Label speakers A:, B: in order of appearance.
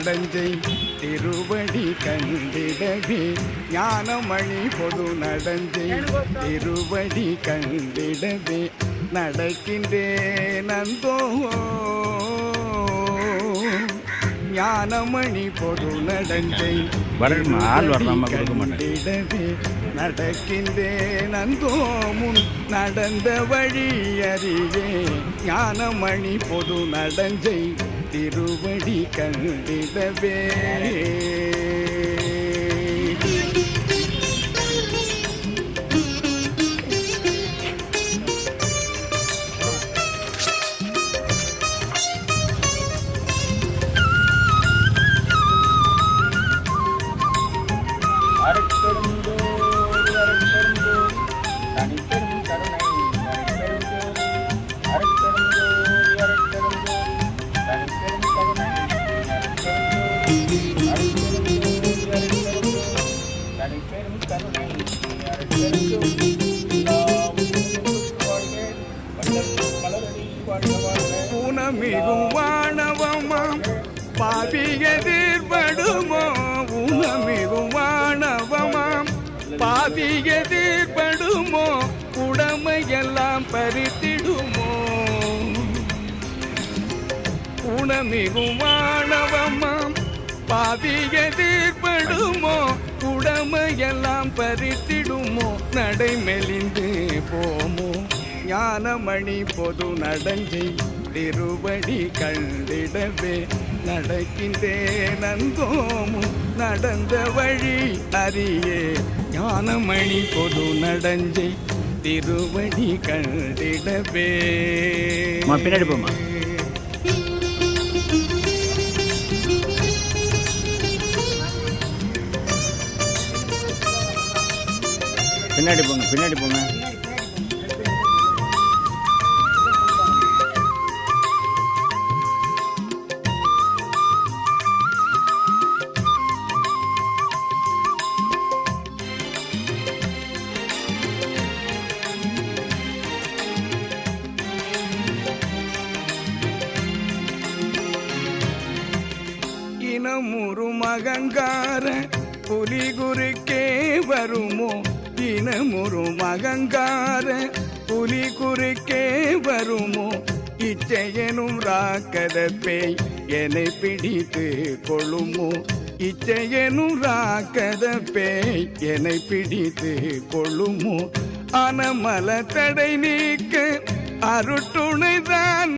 A: நடஞ்சை திருவடி கண்டிடவே ஞானமணி பொது நடஞ்சை திருவடி கண்டிடவே நடக்கின்றேன் நந்தோ ஞானமணி பொது நடஞ்சை கண்டிடவே நடக்கின்றேன் நந்தோ முன் நடந்த வழி அறியே ஞானமணி பொது நடஞ்சை திருவடி கண்டிடவே உணமிகும் வானவமாம் பாவியதிர்படுமோ உணமிகும் வானவமாம் பாவியதிர்படுமோ உடமையெல்லாம் பறித்திடுமோ உணமிகும் வானவமாம் பாவியதிர்படுமோ உடமையெல்லாம் பறித்திடுமோ நடை மெலிந்து போமோ ஞானமணி பொது நடஞ்சை திருவடி கண்டிடவே நடக்கின்றேன் நந்தோமும் நடந்த வழி அறியே ஞானமணி பொது நடஞ்சை திருவடி கண்டிடவே
B: பின்னாடி போமா பின்னாடி போங்க
A: இனமுறு மகங்கார புலி குறுக்கே வருமோ இனமுறு மகங்கார புலி குறுக்கே வருமோ இச்சையனும் ராக்கத பேய் என்னை பிடித்து கொள்ளுமோ இச்சையனும் ராக்கத பேய் என்னை பிடித்து கொள்ளுமோ அனமல தடை நீக்க அருட்டுணைதான்